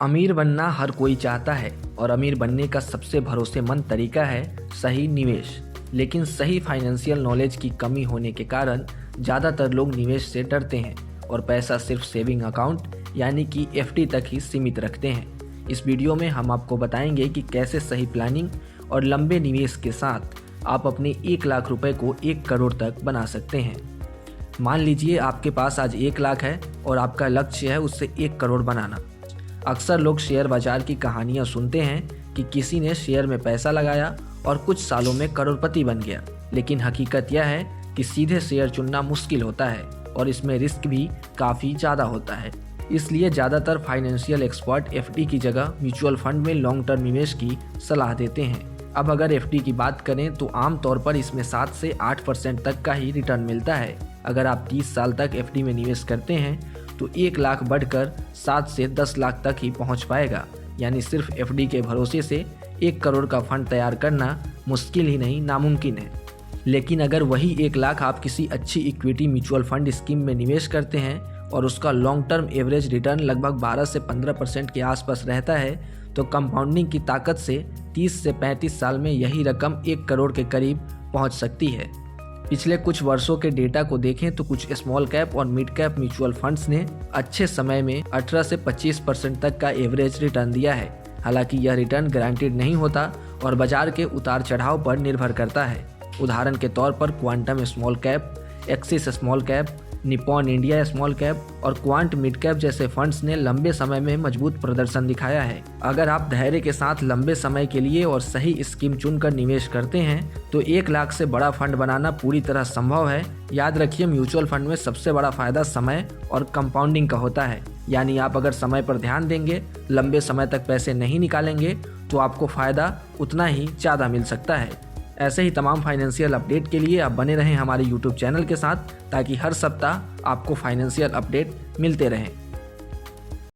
अमीर बनना हर कोई चाहता है और अमीर बनने का सबसे भरोसेमंद तरीका है सही निवेश। लेकिन सही फाइनेंशियल नॉलेज की कमी होने के कारण ज़्यादातर लोग निवेश से डरते हैं और पैसा सिर्फ सेविंग अकाउंट यानी कि एफडी तक ही सीमित रखते हैं। इस वीडियो में हम आपको बताएंगे कि कैसे सही प्लानिंग और लंबे निवेश के साथ आप अपने 1 लाख रुपए को 1 करोड़ तक बना सकते हैं। मान लीजिए आपके पास आज 1 लाख है और आपका लक्ष्य है उससे 1 करोड़ बनाना। अक्सर लोग शेयर बाजार की कहानियां सुनते हैं कि किसी ने शेयर में पैसा लगाया और कुछ सालों में करोड़पति बन गया, लेकिन हकीकत यह है कि सीधे शेयर चुनना मुश्किल होता है और इसमें रिस्क भी काफ़ी ज़्यादा होता है। इसलिए ज़्यादातर फाइनेंशियल एक्सपर्ट एफडी की जगह म्यूचुअल फंड में लॉन्ग टर्म निवेश की सलाह देते हैं। अब अगर एफडी की बात करें तो आमतौर पर इसमें 7 से 8% तक का ही रिटर्न मिलता है। अगर आप 30 साल तक एफडी में निवेश करते हैं तो 1 लाख बढ़कर 7 से 10 लाख तक ही पहुंच पाएगा। यानी सिर्फ एफडी के भरोसे से 1 करोड़ का फंड तैयार करना मुश्किल ही नहीं नामुमकिन है। लेकिन अगर वही 1 लाख आप किसी अच्छी इक्विटी म्यूचुअल फंड स्कीम में निवेश करते हैं और उसका लॉन्ग टर्म एवरेज रिटर्न लगभग 12 से 15% के आसपास रहता है तो कंपाउंडिंग की ताकत से 30 से 35 साल में यही रकम 1 करोड़ के करीब पहुंच सकती है। पिछले कुछ वर्षों के डेटा को देखें तो कुछ स्मॉल कैप और मिड कैप म्यूचुअल फंड्स ने अच्छे समय में 18 से 25% तक का एवरेज रिटर्न दिया है। हालांकि यह रिटर्न गारंटीड नहीं होता और बाजार के उतार चढ़ाव पर निर्भर करता है। उदाहरण के तौर पर quantum small cap, axis small cap, Nippon India small cap और क्वांट मिड कैप जैसे फंड्स ने लंबे समय में मजबूत प्रदर्शन दिखाया है। अगर आप धैर्य के साथ लंबे समय के लिए और सही स्कीम चुनकर निवेश करते हैं तो 1 लाख से बड़ा फंड बनाना पूरी तरह संभव है। याद रखिए, म्यूचुअल फंड में सबसे बड़ा फायदा समय और कंपाउंडिंग का होता है। यानी आप अगर समय पर ध्यान देंगे, लंबे समय तक पैसे नहीं निकालेंगे तो आपको फायदा उतना ही ज़्यादा मिल सकता है। ऐसे ही तमाम फाइनेंशियल अपडेट के लिए आप बने रहें हमारे YouTube चैनल के साथ ताकि हर सप्ताह आपको फाइनेंशियल अपडेट मिलते रहें।